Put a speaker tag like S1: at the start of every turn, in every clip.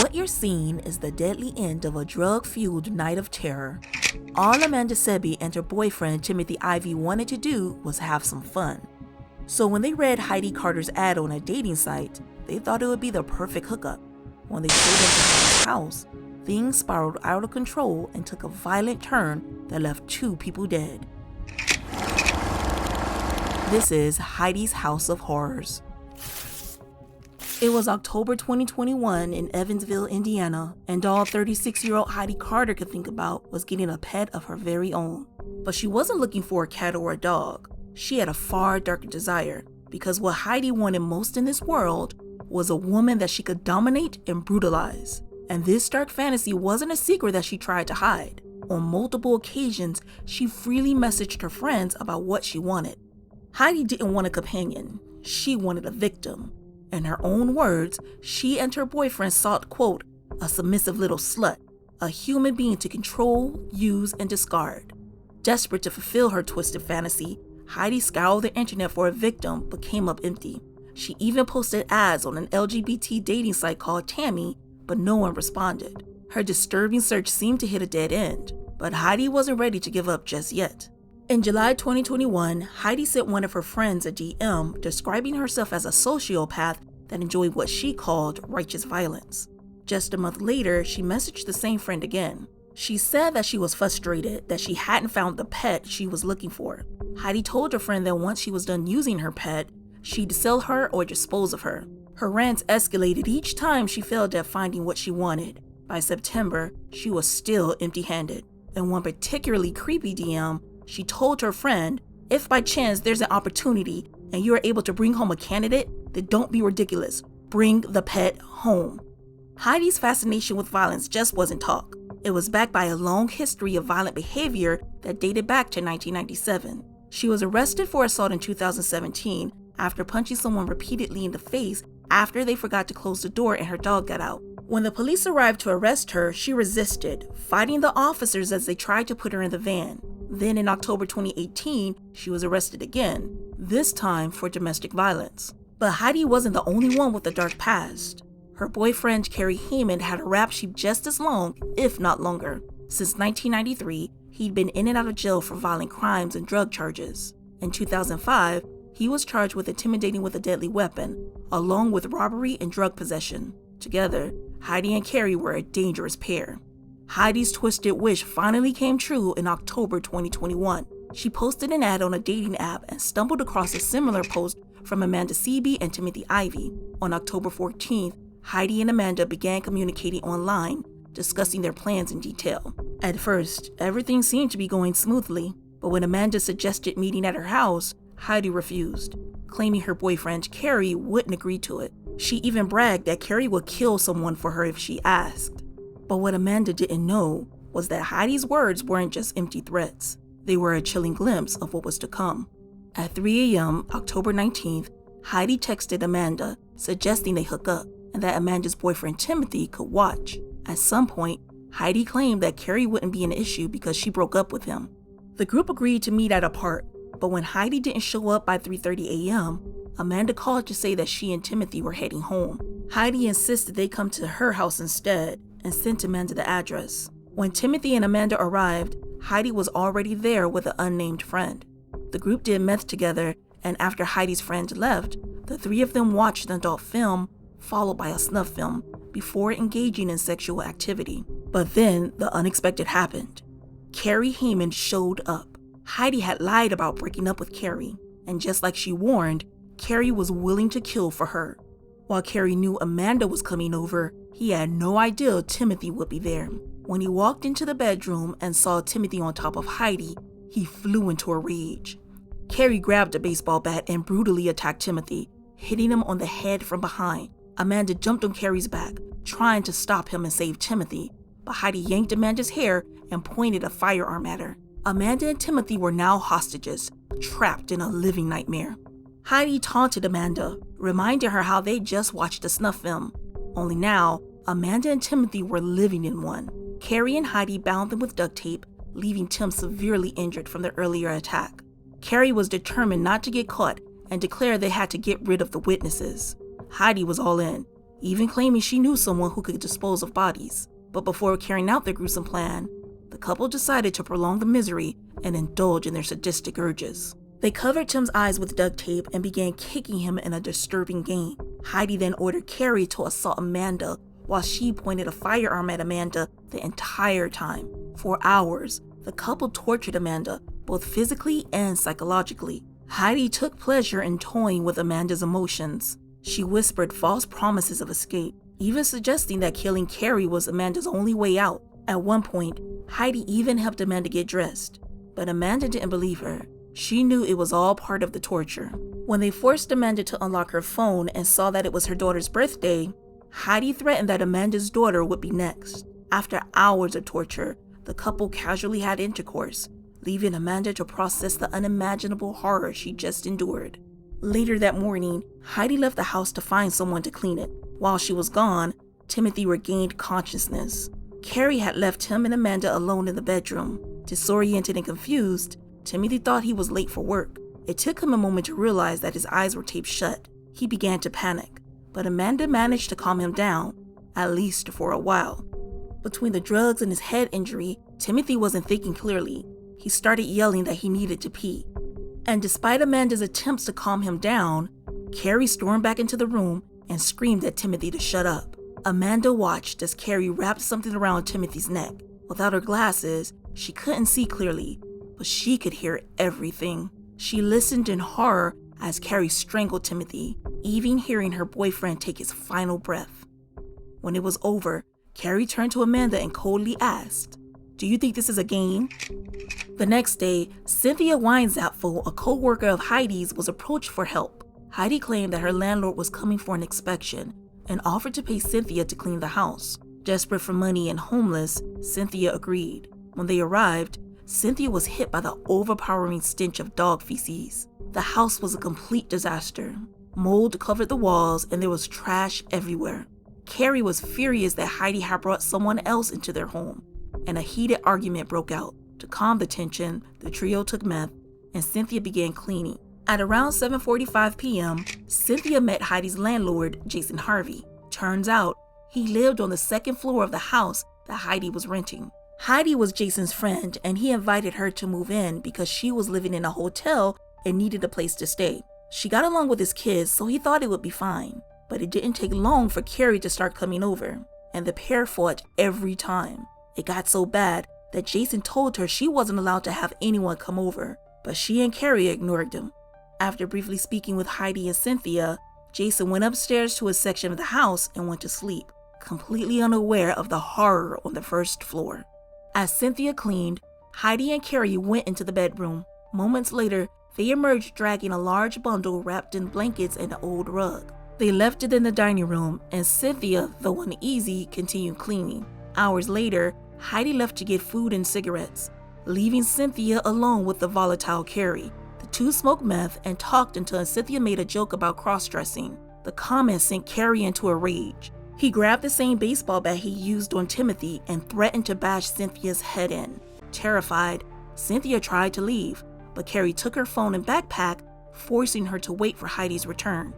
S1: What you're seeing is the deadly end of a drug-fueled night of terror. All Amanda Sebi and her boyfriend Timothy Ivy wanted to do was have some fun. So when they read Heidi Carter's ad on a dating site, they thought it would be the perfect hookup. When they showed up to Heidi's house, things spiraled out of control and took a violent turn that left 2 people dead. This is Heidi's House of Horrors. It was October 2021 in Evansville, Indiana, and all 36-year-old Heidi Carter could think about was getting a pet of her very own. But she wasn't looking for a cat or a dog. She had a far darker desire, because what Heidi wanted most in this world was a woman that she could dominate and brutalize. And this dark fantasy wasn't a secret that she tried to hide. On multiple occasions, she freely messaged her friends about what she wanted. Heidi didn't want a companion. She wanted a victim. In her own words, she and her boyfriend sought, quote, a submissive little slut, a human being to control, use, and discard. Desperate to fulfill her twisted fantasy, Heidi scoured the internet for a victim but came up empty. She even posted ads on an LGBT dating site called Tammy, but no one responded. Her disturbing search seemed to hit a dead end, but Heidi wasn't ready to give up just yet. In July 2021, Heidi sent one of her friends a DM describing herself as a sociopath that enjoyed what she called righteous violence. Just a month later, she messaged the same friend again. She said that she was frustrated that she hadn't found the pet she was looking for. Heidi told her friend that once she was done using her pet, she'd sell her or dispose of her. Her rants escalated each time she failed at finding what she wanted. By September, she was still empty-handed. In one particularly creepy DM, she told her friend, if by chance there's an opportunity and you are able to bring home a candidate, then don't be ridiculous. Bring the pet home. Heidi's fascination with violence just wasn't talk. It was backed by a long history of violent behavior that dated back to 1997. She was arrested for assault in 2017 after punching someone repeatedly in the face after they forgot to close the door and her dog got out. When the police arrived to arrest her, she resisted, fighting the officers as they tried to put her in the van. Then in October 2018, she was arrested again, this time for domestic violence. But Heidi wasn't the only one with a dark past. Her boyfriend, Kerry Heyman, had a rap sheet just as long, if not longer. Since 1993, he'd been in and out of jail for violent crimes and drug charges. In 2005, he was charged with intimidating with a deadly weapon, along with robbery and drug possession. Together, Heidi and Kerry were a dangerous pair. Heidi's twisted wish finally came true in October 2021. She posted an ad on a dating app and stumbled across a similar post from Amanda Sebi and Timothy Ivy. On October 14th, Heidi and Amanda began communicating online, discussing their plans in detail. At first, everything seemed to be going smoothly, but when Amanda suggested meeting at her house, Heidi refused, claiming her boyfriend Kerry wouldn't agree to it. She even bragged that Kerry would kill someone for her if she asked. But what Amanda didn't know was that Heidi's words weren't just empty threats. They were a chilling glimpse of what was to come. At 3 a.m., October 19th, Heidi texted Amanda, suggesting they hook up, and that Amanda's boyfriend Timothy could watch. At some point, Heidi claimed that Kerry wouldn't be an issue because she broke up with him. The group agreed to meet at a park, but when Heidi didn't show up by 3:30 a.m., Amanda called to say that she and Timothy were heading home. Heidi insisted they come to her house instead and sent Amanda the address. When Timothy and Amanda arrived, Heidi was already there with an unnamed friend. The group did meth together, and after Heidi's friend left, the 3 of them watched an adult film, followed by a snuff film, before engaging in sexual activity. But then, the unexpected happened. Kerry Heyman showed up. Heidi had lied about breaking up with Kerry, and just like she warned, Kerry was willing to kill for her. While Kerry knew Amanda was coming over, he had no idea Timothy would be there. When he walked into the bedroom and saw Timothy on top of Heidi, he flew into a rage. Kerry grabbed a baseball bat and brutally attacked Timothy, hitting him on the head from behind. Amanda jumped on Kerry's back, trying to stop him and save Timothy, but Heidi yanked Amanda's hair and pointed a firearm at her. Amanda and Timothy were now hostages, trapped in a living nightmare. Heidi taunted Amanda, reminding her how they just watched a snuff film. Only now, Amanda and Timothy were living in one. Kerry and Heidi bound them with duct tape, leaving Tim severely injured from the earlier attack. Kerry was determined not to get caught and declared they had to get rid of the witnesses. Heidi was all in. even claiming she knew someone who could dispose of bodies. But before carrying out their gruesome plan, the couple decided to prolong the misery and indulge in their sadistic urges. They covered Tim's eyes with duct tape and began kicking him in a disturbing game. Heidi then ordered Carrie to assault Amanda while she pointed a firearm at Amanda the entire time. For hours, the couple tortured Amanda, both physically and psychologically. Heidi took pleasure in toying with Amanda's emotions. She whispered false promises of escape, even suggesting that killing Carrie was Amanda's only way out. At one point, Heidi even helped Amanda get dressed, but Amanda didn't believe her. She knew it was all part of the torture. When they forced Amanda to unlock her phone and saw that it was her daughter's birthday, Heidi threatened that Amanda's daughter would be next. After hours of torture, the couple casually had intercourse, leaving Amanda to process the unimaginable horror she just endured. Later that morning, Heidi left the house to find someone to clean it. While she was gone, Timothy regained consciousness. Carrie had left him and Amanda alone in the bedroom. Disoriented and confused, Timothy thought he was late for work. It took him a moment to realize that his eyes were taped shut. He began to panic, but Amanda managed to calm him down, at least for a while. Between the drugs and his head injury, Timothy wasn't thinking clearly. He started yelling that he needed to pee. And despite Amanda's attempts to calm him down, Carrie stormed back into the room and screamed at Timothy to shut up. Amanda watched as Carrie wrapped something around Timothy's neck. Without her glasses, she couldn't see clearly, but she could hear everything. She listened in horror as Carrie strangled Timothy, even hearing her boyfriend take his final breath. When it was over, Carrie turned to Amanda and coldly asked, "Do you think this is a game?" The next day, Cynthia Weinzapfel, a co-worker of Heidi's, was approached for help. Heidi claimed that her landlord was coming for an inspection and offered to pay Cynthia to clean the house. Desperate for money and homeless, Cynthia agreed. When they arrived, Cynthia was hit by the overpowering stench of dog feces. The house was a complete disaster. Mold covered the walls and there was trash everywhere. Carrie was furious that Heidi had brought someone else into their home, and a heated argument broke out. To calm the tension, the trio took meth, and Cynthia began cleaning. At around 7:45 p.m., Cynthia met Heidi's landlord, Jason Harvey. Turns out, he lived on the second floor of the house that Heidi was renting. Heidi was Jason's friend, and he invited her to move in because she was living in a hotel and needed a place to stay. She got along with his kids, so he thought it would be fine. But it didn't take long for Carrie to start coming over, and the pair fought every time. It got so bad that Jason told her she wasn't allowed to have anyone come over, but she and Carrie ignored him. After briefly speaking with Heidi and Cynthia, Jason went upstairs to his section of the house and went to sleep, completely unaware of the horror on the first floor. As Cynthia cleaned, Heidi and Carrie went into the bedroom. Moments later, they emerged dragging a large bundle wrapped in blankets and an old rug. They left it in the dining room, and Cynthia, though uneasy, continued cleaning. Hours later, Heidi left to get food and cigarettes, leaving Cynthia alone with the volatile Carrie. The two smoked meth and talked until Cynthia made a joke about cross-dressing. The comment sent Carrie into a rage. He grabbed the same baseball bat he used on Timothy and threatened to bash Cynthia's head in. Terrified, Cynthia tried to leave, but Carrie took her phone and backpack, forcing her to wait for Heidi's return.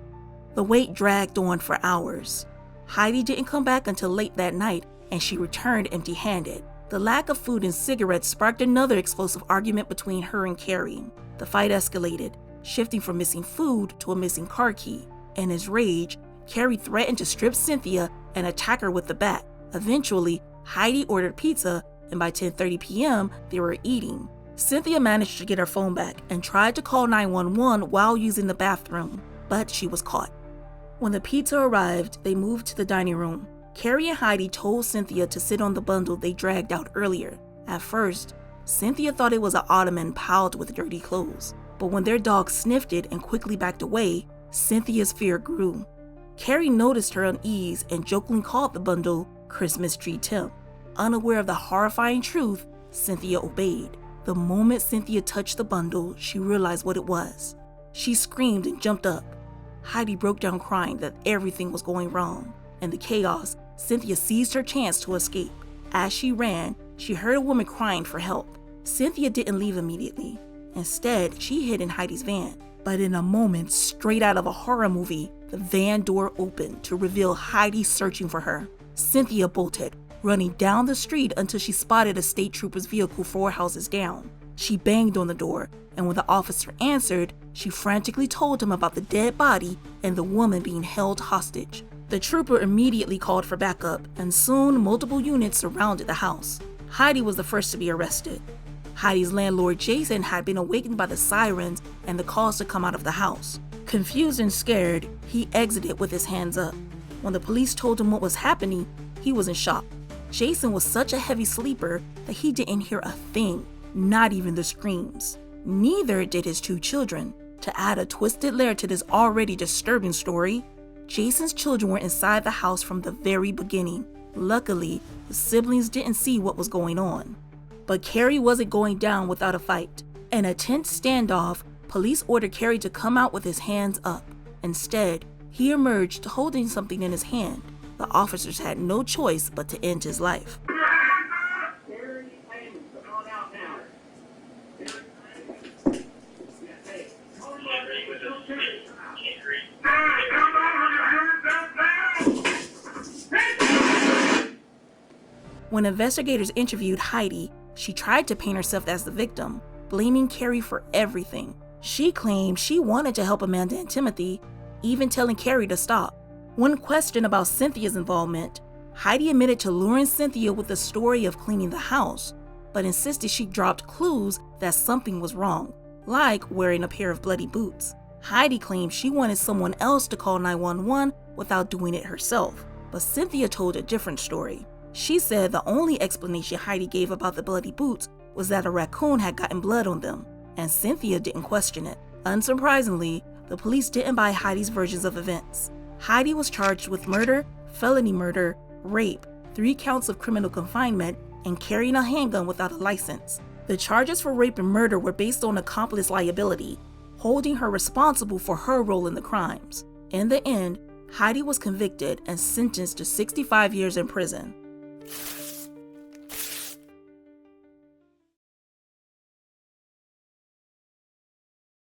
S1: The wait dragged on for hours. Heidi didn't come back until late that night, and she returned empty-handed. The lack of food and cigarettes sparked another explosive argument between her and Carrie. The fight escalated, shifting from missing food to a missing car key. In his rage, Carrie threatened to strip Cynthia and attack her with the bat. Eventually, Heidi ordered pizza, and by 10:30 p.m., they were eating. Cynthia managed to get her phone back and tried to call 911 while using the bathroom, but she was caught. When the pizza arrived, they moved to the dining room. Carrie and Heidi told Cynthia to sit on the bundle they dragged out earlier. At first, Cynthia thought it was an ottoman piled with dirty clothes, but when their dog sniffed it and quickly backed away, Cynthia's fear grew. Carrie noticed her unease and jokingly called the bundle Christmas Tree Tim. Unaware of the horrifying truth, Cynthia obeyed. The moment Cynthia touched the bundle, she realized what it was. She screamed and jumped up. Heidi broke down crying that everything was going wrong. In the chaos, Cynthia seized her chance to escape. As she ran, she heard a woman crying for help. Cynthia didn't leave immediately. Instead, she hid in Heidi's van. But in a moment, straight out of a horror movie, the van door opened to reveal Heidi searching for her. Cynthia bolted, running down the street until she spotted a state trooper's vehicle 4 houses down. She banged on the door, and when the officer answered, she frantically told him about the dead body and the woman being held hostage. The trooper immediately called for backup, and soon multiple units surrounded the house. Heidi was the first to be arrested. Heidi's landlord Jason had been awakened by the sirens and the calls to come out of the house. Confused and scared, he exited with his hands up. When the police told him what was happening, he was in shock. Jason was such a heavy sleeper that he didn't hear a thing, not even the screams. Neither did his 2 children. To add a twisted layer to this already disturbing story, Jason's children were inside the house from the very beginning. Luckily, the siblings didn't see what was going on. But Carrie wasn't going down without a fight. In a tense standoff, police ordered Carrie to come out with his hands up. Instead, he emerged holding something in his hand. The officers had no choice but to end his life. When investigators interviewed Heidi, she tried to paint herself as the victim, blaming Carrie for everything. She claimed she wanted to help Amanda and Timothy, even telling Carrie to stop. When questioned about Cynthia's involvement, Heidi admitted to luring Cynthia with the story of cleaning the house, but insisted she dropped clues that something was wrong, like wearing a pair of bloody boots. Heidi claimed she wanted someone else to call 911 without doing it herself, but Cynthia told a different story. She said the only explanation Heidi gave about the bloody boots was that a raccoon had gotten blood on them, and Cynthia didn't question it. Unsurprisingly, the police didn't buy Heidi's versions of events. Heidi was charged with murder, felony murder, rape, 3 counts of criminal confinement, and carrying a handgun without a license. The charges for rape and murder were based on accomplice liability, holding her responsible for her role in the crimes. In the end, Heidi was convicted and sentenced to 65 years in prison.